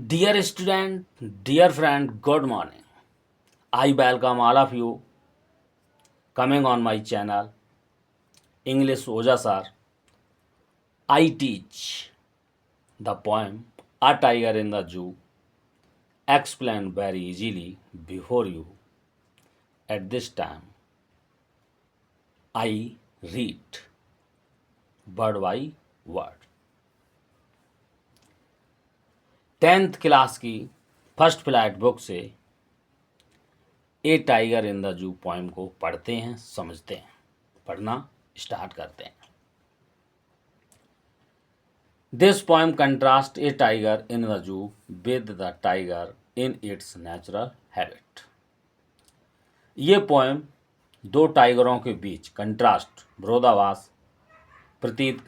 Dear student, dear friend, good morning. I welcome all of you coming on my channel English Oja Sir. I teach the poem A Tiger in the Zoo explained very easily before you. At this time, I read word by word. 10th class की first flight book से a tiger in the zoo poem को पढ़ते हैं, समझते हैं, पढ़ना start करते हैं। This poem contrast a tiger in the zoo with the tiger in its natural habit. ये पोएम दो टाइगरों के बीच कंट्रास्ट, विरोधाभास प्रतीत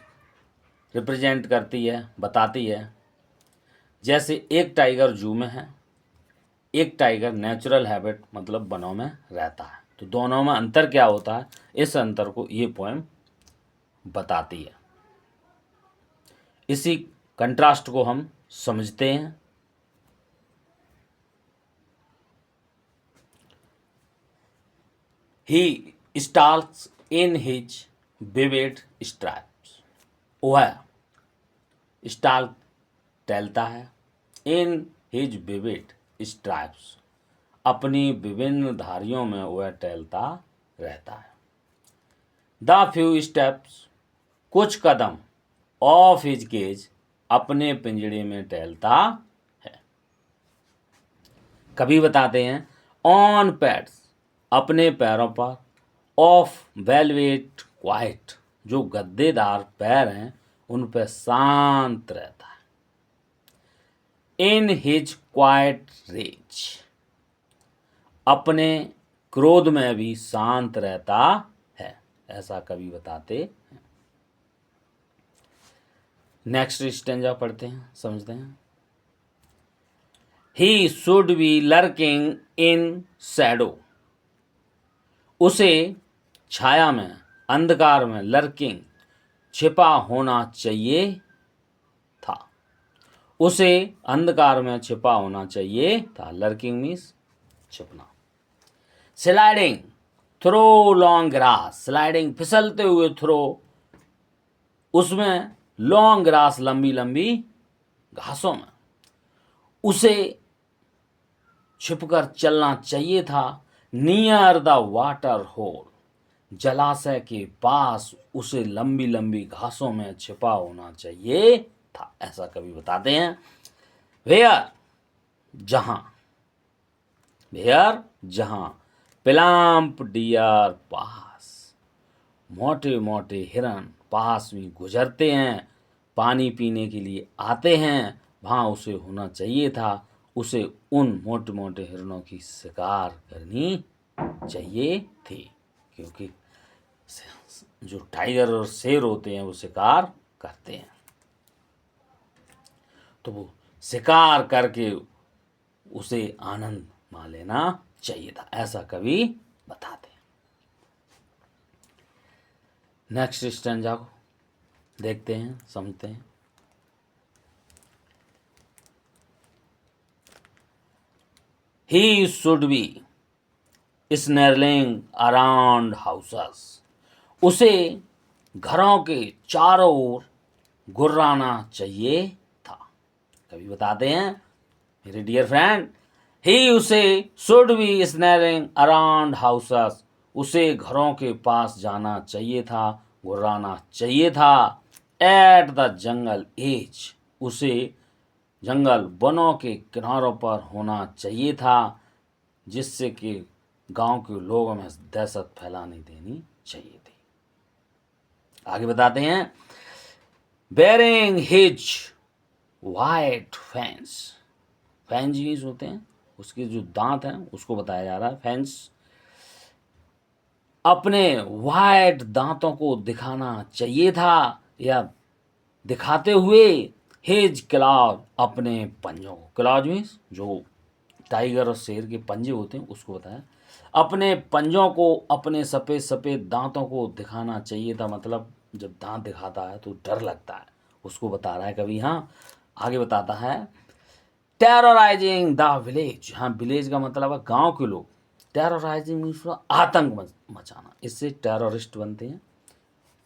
रिप्रेजेंट करती है, बताती है। जैसे एक टाइगर जू में है, एक टाइगर नेचुरल हैबिट मतलब वनों में रहता है, तो दोनों में अंतर क्या होता है, इस अंतर को ये पोएम बताती है। इसी कंट्रास्ट को हम समझते हैं। ही स्टाल्क्स इन हिज विविड स्ट्राइप्स। वह स्टाल्क टहलता है, इन हिज विविड स्ट्राइप्स अपनी विभिन्न धारियों में वह टहलता रहता है। द फ्यू स्टेप्स कुछ कदम ऑफ हिज केज अपने पिंजड़े में टहलता है। कभी बताते हैं ऑन पैड्स अपने पैरों पर, ऑफ वेलवेट क्वाइट जो गद्देदार पैर हैं उन पर शांत रहता है। इन हिज क्वाइट रेज अपने क्रोध में भी शांत रहता है, ऐसा कवि बताते हैं। नेक्स्ट स्टेंजा पढ़ते हैं, समझते हैं। He should B lurking in Shadow. उसे छाया में, अंधकार में, लर्किंग छिपा होना चाहिए था। उसे अंधकार में छिपा होना चाहिए था। लर्किंग मीन्स छिपना। Sliding through long grass, sliding फिसलते हुए, थ्रो उसमें, लॉन्ग ग्रास लंबी लंबी घासों में, उसे छिपकर चलना चाहिए था। नियर द वाटर होल, जलाशय के पास उसे लंबी लंबी घासों में छिपा होना चाहिए था, ऐसा कवि बताते हैं। वेयर जहां, वेयर जहां, प्लाम्प डियर पास, मोटे मोटे हिरन पास में गुजरते हैं, पानी पीने के लिए आते हैं, वहां उसे होना चाहिए था। उसे उन मोटे मोटे हिरनों की शिकार करनी चाहिए थी, क्योंकि जो टाइगर और शेर होते हैं वो शिकार करते हैं, तो वो शिकार करके उसे आनंद मान लेना चाहिए था, ऐसा कवि बताते हैं। नेक्स्ट स्टैंजा को देखते हैं, समझते हैं। He should be snarling around houses. उसे घरों के चारों ओर गुर्राना चाहिए था। कभी बताते हैं मेरे डियर फ्रेंड, ही उसे शुड बी स्नेरिंग अराउंड हाउसेस, उसे घरों के पास जाना चाहिए था, गुर्राना चाहिए था। एट द जंगल एज, उसे जंगल वनों के किनारों पर होना चाहिए था, जिससे कि गांव के लोगों में दहशत फैलाने देनी चाहिए थी। आगे बताते हैं। Baring his white fangs, fangs means होते हैं उसके जो दांत हैं उसको बताया जा रहा है। फेंस अपने वाइट दांतों को दिखाना चाहिए था, या दिखाते हुए हिज क्लॉज अपने पंजों को, क्लॉज मीन्स जो टाइगर और शेर के पंजे होते हैं उसको बताया। अपने पंजों को, अपने सफ़ेद सफ़ेद दांतों को दिखाना चाहिए था, मतलब जब दांत दिखाता है तो डर लगता है, उसको बता रहा है कभी। हाँ, आगे बताता है। टेरराइजिंग द विलेज, हाँ विलेज का मतलब है गांव के लोग। टेरराइजिंग मीन्स आतंक मचाना, इससे टेररिस्ट बनते हैं।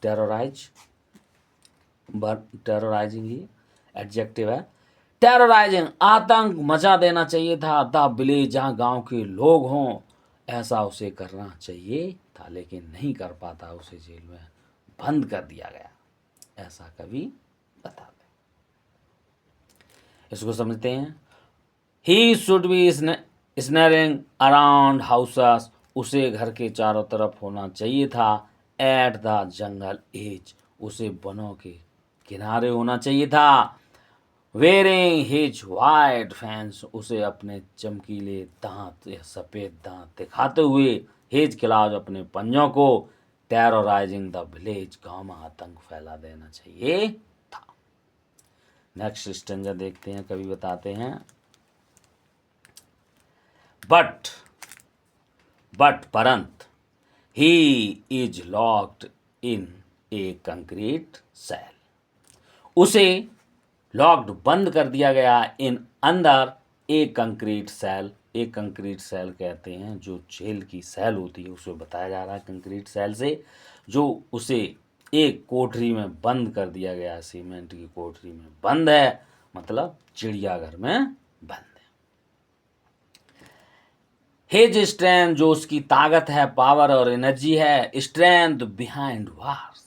टेरराइज, टेरराइजिंग ही एडजेक्टिव है। टेरराइजिंग आतंक मचा देना चाहिए था। द विलेज, जहाँ गांव के लोग हों, ऐसा उसे करना चाहिए था, लेकिन नहीं कर पाता, उसे जेल में बंद कर दिया गया। ऐसा कवि बताते। इसको समझते हैं। He should be snarling around houses, उसे घर के चारों तरफ होना चाहिए था। एट द जंगल एज, उसे वनों के किनारे होना चाहिए था। वेयरिंग हिज वाइट फैंस, उसे अपने चमकीले दांत या सफ़ेद दांत दिखाते हुए, हिज क्लाउज, अपने पंजों को, टेरराइजिंग द विलेज, गांव में आतंक फैला देना चाहिए था। नेक्स्ट स्टेंजा देखते हैं, कवि बताते हैं। बट परंत he is locked in a concrete cell, उसे लॉक्ड, बंद कर दिया गया, इन, अंदर, ए कंक्रीट सेल, एक कंक्रीट सेल कहते हैं जो जेल की सेल होती है, उसे बताया जा रहा है कंक्रीट सेल से, जो उसे एक कोठरी में बंद कर दिया गया, सीमेंट की कोठरी में बंद है, मतलब चिड़ियाघर में बंद है। हिज स्ट्रेंथ, जो उसकी ताकत है, पावर और एनर्जी है, स्ट्रेंथ बिहाइंड वार्स,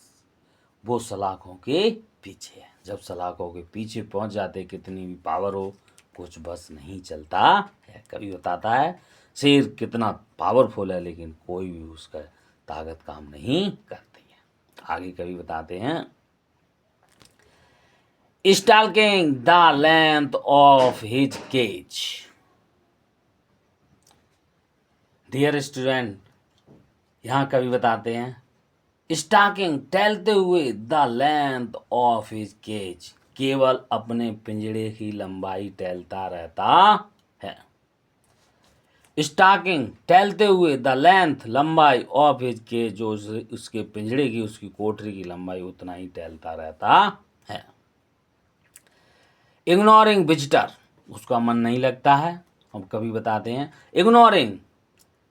वो सलाखों के पीछे है। जब सलाखों के पीछे पहुंच जाते, कितनी भी पावर हो, कुछ बस नहीं चलता है। कभी बताता है शेर कितना पावरफुल है, लेकिन कोई भी उसका ताकत काम नहीं करती है। आगे कभी बताते हैं। Stalking the length of his cage, dear student, यहाँ कभी बताते हैं स्टाकिंग, टहलते हुए, the length of his cage, केवल अपने पिंजड़े की लंबाई टहलता रहता है। स्टाकिंग, टहलते हुए, द लेंथ, लंबाई, ऑफ हिज केज, जो उसके पिंजड़े की, उसकी कोठरी की लंबाई, उतना ही टहलता रहता है। इग्नोरिंग विजिटर, उसका मन नहीं लगता है। हम कभी बताते हैं इग्नोरिंग,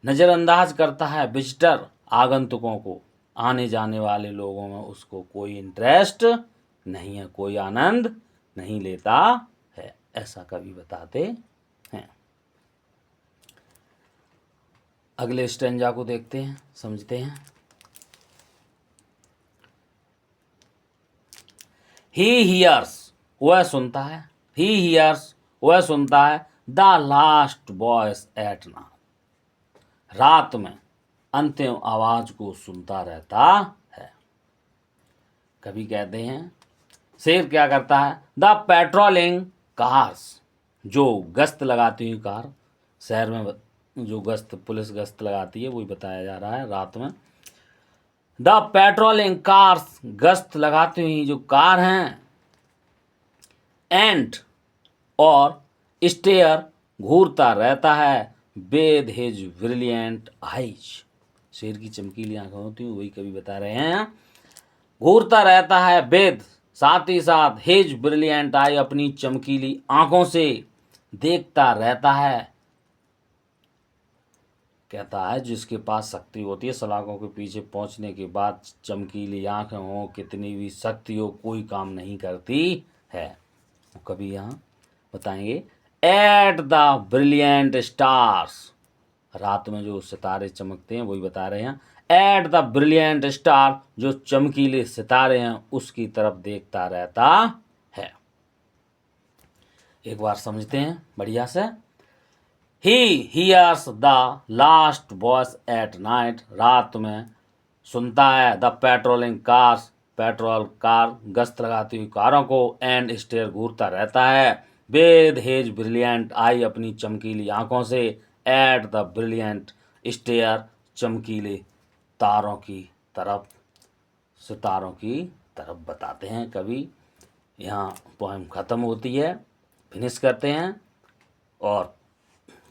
नज़रअंदाज करता है, विजिटर, आगंतुकों को, आने जाने वाले लोगों में उसको कोई इंटरेस्ट नहीं है, कोई आनंद नहीं लेता है, ऐसा कभी बताते हैं। अगले स्टेंजा को देखते हैं, समझते हैं। ही हियर्स, वह सुनता है, ही हियर्स, वह सुनता है, the last voice at night, रात में अंतिम आवाज को सुनता रहता है। कभी कहते हैं शेर क्या करता है, द पेट्रोलिंग कार्स, जो गश्त लगाती हुई कार, शहर में जो गश्त, पुलिस गश्त लगाती है, वही बताया जा रहा है रात में। द पेट्रोलिंग कार्स, गश्त लगाती हुई जो कार हैं, एंड, और स्टेयर, घूरता रहता है, विद हिज ब्रिलियंट आइज, शेर की चमकीली आंखें होती हैं, वही कभी बता रहे हैं। घूरता रहता है, विद, साथ ही साथ, हिज ब्रिलियंट आई, अपनी चमकीली आंखों से देखता रहता है। कहता है जिसके पास शक्ति होती है, सलाखों के पीछे पहुंचने के बाद चमकीली आंखें हो, कितनी भी शक्ति हो, कोई काम नहीं करती है। कभी यहाँ बताएंगे एट द ब्रिलियंट स्टार्स, रात में जो सितारे चमकते हैं वही बता रहे हैं। एट द ब्रिलियंट स्टार, जो चमकीले सितारे हैं उसकी तरफ देखता रहता है। एक बार समझते हैं बढ़िया से। He hears the last voice at night, रात में सुनता है, the patrolling cars, petrol car, गश्त लगाती हुई कारों को, एंड स्टेयर, घूरता रहता है, विद हिज ब्रिलियंट आई, अपनी चमकीली आंखों से, एट द ब्रिलियंट स्टेयर, चमकीले तारों की तरफ, सितारों की तरफ बताते हैं कवि। यहाँ पोएम ख़त्म होती है, फिनिश करते हैं। और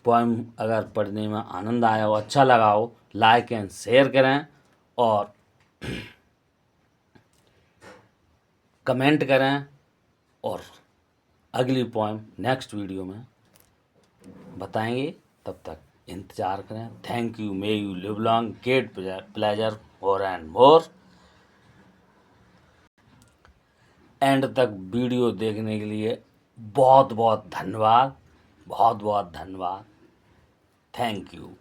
पोएम अगर पढ़ने में आनंद आया हो, अच्छा लगा हो, लाइक एंड शेयर करें और कमेंट करें, और अगली पोएम नेक्स्ट वीडियो में बताएंगे। तब तक इंतज़ार करें। Thank you, may you live long, get pleasure more and more. End तक वीडियो देखने के लिए बहुत बहुत धन्यवाद, बहुत बहुत धन्यवाद। Thank you.